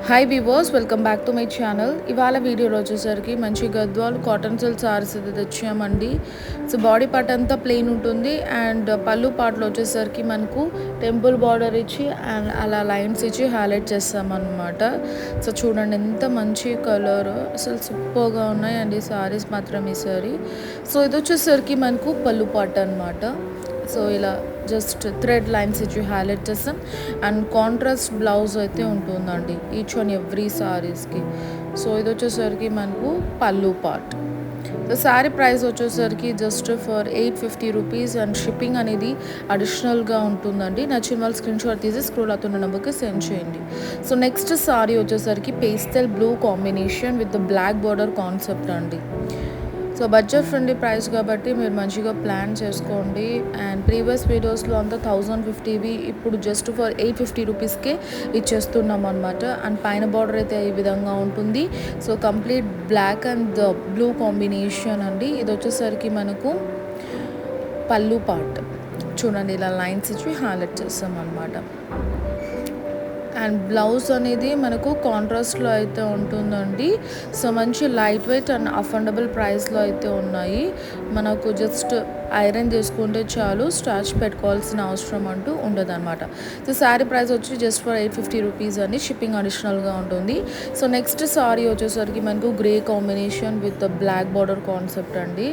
Hi weavers, welcome back to my channel. ఇవాళ వీడియోలో వచ్చేసరికి మంచి గద్వాల్ కాటన్ సిల్క్ సారీస్ అయితే తెచ్చామండి. సో బాడీ పార్ట్ అంతా ప్లెయిన్ ఉంటుంది అండ్ పళ్ళు పార్ట్లో వచ్చేసరికి మనకు టెంపుల్ బార్డర్ ఇచ్చి అండ్ అలా లైన్స్ ఇచ్చి హైలైట్ చేస్తామన్నమాట. సో చూడండి ఎంత మంచి కలర్, అసలు సూపర్గా ఉన్నాయి అండి సారీస్ మాత్రం ఈసారి. సో ఇది వచ్చేసరికి మనకు పళ్ళు పార్ట్ అనమాట. సో ఇలా జస్ట్ థ్రెడ్ లైన్స్ ఇచ్చి హైలైట్ చేస్తాం అండ్ కాంట్రాస్ట్ బ్లౌజ్ అయితే ఉంటుందండి ఈచ్ అండ్ ఎవ్రీ సారీస్కి. సో ఇది వచ్చేసరికి మనకు pallu part. So sari price వచ్చేసరికి just for 850 rupees and shipping అనేది అడిషనల్గా ఉంటుందండి. నచ్చిన వాళ్ళు స్క్రీన్ షాట్ తీసి స్క్రోల్ అవుతున్న నెంబర్కి సెండ్ చేయండి. సో నెక్స్ట్ సారీ వచ్చేసరికి pastel blue combination with black border concept అండి. సో బడ్జెట్ ఫ్రెండ్లీ ప్రైస్ కాబట్టి మీరు మంచిగా ప్లాన్ చేసుకోండి. అండ్ ప్రీవియస్ వీడియోస్లో అంతా 1050వి ఇప్పుడు జస్ట్ ఫర్ 850 రూపీస్కే ఇచ్చేస్తున్నాం అనమాట. అండ్ పైన బార్డర్ అయితే ఈ విధంగా ఉంటుంది. So complete black and blue combination అండి. ఇది వచ్చేసరికి మనకు పళ్ళు పార్ట్ చూడండి, ఇలా లైన్స్ ఇచ్చి హైలైట్ చేస్తాం అనమాట. అండ్ బ్లౌజ్ అనేది మనకు కాంట్రాస్ట్లో అయితే ఉంటుందండి. సో మంచి లైట్ వెయిట్ అండ్ అఫోర్డబుల్ ప్రైస్లో అయితే ఉన్నాయి. మనకు జస్ట్ ఐరన్ చేసుకుంటే చాలు, స్టార్చ్ పెట్టుకోవాల్సిన అవసరం అంటూ ఉండదు అనమాట. సో శారీ ప్రైస్ వచ్చి జస్ట్ ఫర్ 850 రూపీస్ అని, షిప్పింగ్ అడిషనల్గా ఉంటుంది. సో నెక్స్ట్ సారీ వచ్చేసరికి మనకు grey combination with black border concept అండి.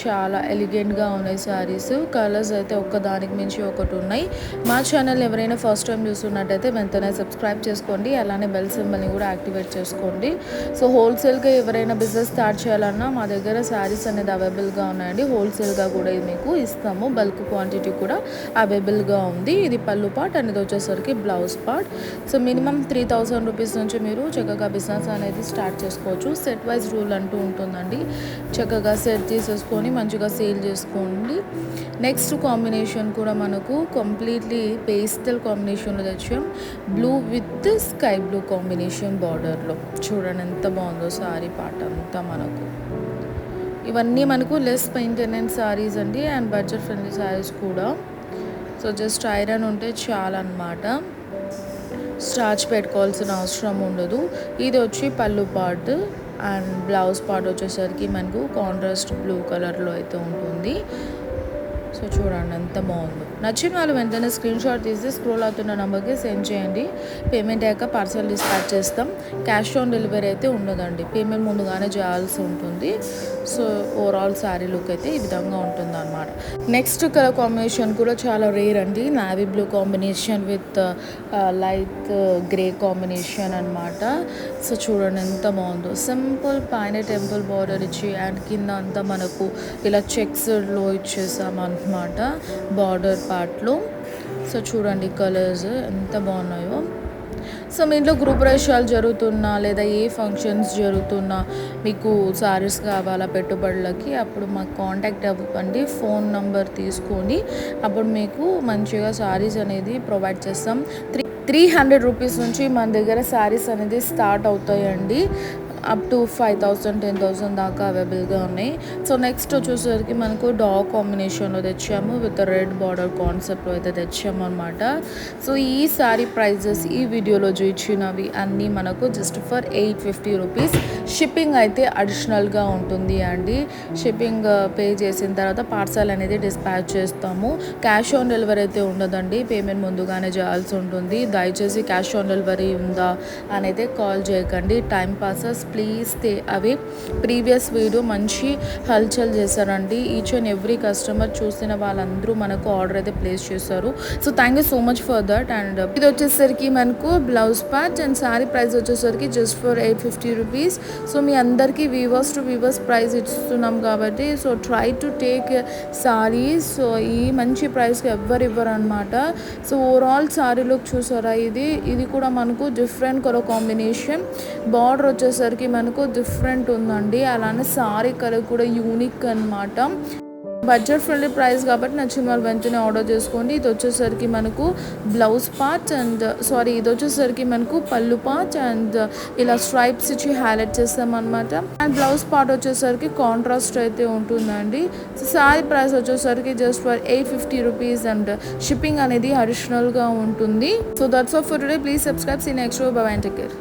చాలా ఎలిగెంట్గా ఉన్నాయి శారీస్. కలర్స్ అయితే ఒక్కదానికి మించి ఒకటి ఉన్నాయి. మా ఛానల్ ఎవరైనా ఫస్ట్ టైం చూస్తున్నట్టయితే వెంటనే సబ్స్క్రైబ్ చేసుకోండి, అలానే బెల్ సింబల్ని కూడా యాక్టివేట్ చేసుకోండి. సో హోల్సేల్గా ఎవరైనా బిజినెస్ స్టార్ట్ చేయాలన్నా మా దగ్గర శారీస్ అనేది అవైలబుల్గా ఉన్నాయండి. హోల్సేల్గా కూడా మీకు ఇస్తాము, బల్క్ క్వాంటిటీ కూడా అవైలబుల్గా ఉంది. ఇది పళ్ళు పార్ట్ అండ్ ఇది వచ్చేసరికి blouse part. So minimum 3000 rupees నుంచి మీరు చక్కగా బిజినెస్ అనేది స్టార్ట్ చేసుకోవచ్చు. సెట్ వైజ్ రూల్ అంటూ ఉంటుందండి. చక్కగా సెట్ తీసేసుకొని మంచిగా సేల్ చేసుకోండి. నెక్స్ట్ కాంబినేషన్ కూడా మనకు కంప్లీట్లీ పేస్టల్ కాంబినేషన్లో తెచ్చాం. Blue with sky blue combination బార్డర్లో చూడండి ఎంత బాగుందో సారీ పార్ట్ అంతా మనకు. ఇవన్నీ మనకు లెస్ మెయింటెనెన్స్ సారీస్ అండి అండ్ బడ్జెట్ ఫ్రెండ్లీ సారీస్ కూడా. సో జస్ట్ ఐరన్ ఉంటే చాలా అన్నమాట, స్టార్చ్ పెట్టుకోవాల్సిన అవసరం ఉండదు. ఇది వచ్చి పళ్ళు పార్ట్ అండ్ బ్లౌజ్ పార్ట్ వచ్చేసరికి మనకు కాంట్రాస్ట్ బ్లూ కలర్లో అయితే ఉంటుంది. సో చూడండి ఎంత బాగుందో. నచ్చిన వాళ్ళు వెంటనే స్క్రీన్ షాట్ తీసి స్క్రోల్ అవుతున్న నెంబర్కి సెండ్ చేయండి. పేమెంట్ అయ్యాక పార్సల్ డిస్పాచ్ చేస్తాం. క్యాష్ ఆన్ డెలివరీ అయితే ఉండదండి, పేమెంట్ ముందుగానే చేయాల్సి ఉంటుంది. సో ఓవరాల్ శారీ లుక్ అయితే ఈ విధంగా ఉంటుంది అనమాట. నెక్స్ట్ కలర్ కాంబినేషన్ కూడా చాలా రేర్ అండి. Navy blue combination with light grey combination అనమాట. సో చూడండి ఎంత బాగుందో. సింపుల్ పైన టెంపుల్ బార్డర్ ఇచ్చి అండ్ కింద అంతా మనకు ఇలా చెక్స్లో ఇచ్చేసాం అనమాట బార్డర్ పార్ట్లో. సో చూడండి కలర్స్ ఎంత బాగున్నాయో. సో మీ ఇంట్లో గృహప్రవేశాలు జరుగుతున్నా లేదా ఏ ఫంక్షన్స్ జరుగుతున్నా మీకు సారీస్ కావాలా పెట్టుబడులకి, అప్పుడు మాకు కాంటాక్ట్ అవ్వండి. ఫోన్ నంబర్ తీసుకొని అప్పుడు మీకు మంచిగా సారీస్ అనేది ప్రొవైడ్ చేస్తాం. 300 రూపీస్ నుంచి మన దగ్గర సారీస్ అనేది స్టార్ట్ అవుతాయండి. అప్ టు 5000 10,000 దాకా అవైలబుల్గా ఉన్నాయి. సో నెక్స్ట్ వచ్చేసరికి మనకు డాగ్ కాంబినేషన్లో తెచ్చాము విత్ రెడ్ బార్డర్ కాన్సెప్ట్లో అయితే తెచ్చాము అనమాట. సో ఈ సారీ ప్రైజెస్ ఈ వీడియోలో చూపించినవి అన్నీ మనకు జస్ట్ ఫర్ 850 రూపీస్. షిప్పింగ్ అయితే అడిషనల్గా ఉంటుంది అండి. షిప్పింగ్ పే చేసిన తర్వాత పార్సల్ అనేది డిస్పాచ్ చేస్తాము. క్యాష్ ఆన్ డెలివరీ అయితే ఉండదండి, పేమెంట్ ముందుగానే చేయాల్సి ఉంటుంది. దయచేసి క్యాష్ ఆన్ డెలివరీ ఉందా అని అయితే కాల్ చేయకండి. Time passes please stay away. Previous video మంచి హల్చల్ చేశారండి. ఈచ్ అండ్ ఎవ్రీ కస్టమర్ చూసిన వాళ్ళందరూ మనకు ఆర్డర్ అయితే ప్లేస్ చేశారు. So thank you so much for that. And ఇది వచ్చేసరికి మనకు blouse part and sari price వచ్చేసరికి జస్ట్ ఫర్ 850 రూపీస్. సో మీ అందరికీ వీవర్స్ టు వీవర్స్ ప్రైస్ ఇస్తున్నాం కాబట్టి so try to take saris. So ఈ మంచి ప్రైస్కి ఎవ్వరు ఇవ్వరు అనమాట. సో ఓవరాల్ సారీ లుక్ చూసారా, ఇది కూడా మనకు డిఫరెంట్ కలర్ కాంబినేషన్. బార్డర్ వచ్చేసరికి మనకు డిఫరెంట్ ఉందండి, అలానే సారీ కలర్ కూడా యూనిక్ అనమాట. బడ్జెట్ ఫ్రెండ్లీ ప్రైస్ కాబట్టి నచ్చిన వాళ్ళు వెంటనే ఆర్డర్ చేసుకోండి. ఇది వచ్చేసరికి మనకు బ్లౌజ్ పార్ట్ అండ్ ఇది వచ్చేసరికి మనకు పళ్ళు పార్ట్ అండ్ ఇలా స్ట్రైప్స్ ఇచ్చి హైలైట్ చేస్తామన్నమాట. అండ్ బ్లౌజ్ పార్ట్ వచ్చేసరికి కాంట్రాస్ట్ అయితే ఉంటుందండి. సో సారీ ప్రైస్ వచ్చేసరికి just for 850 rupees and shipping అనేది అడిషనల్గా ఉంటుంది. So that's all for today. Please subscribe. See next. Bye bye. Take care.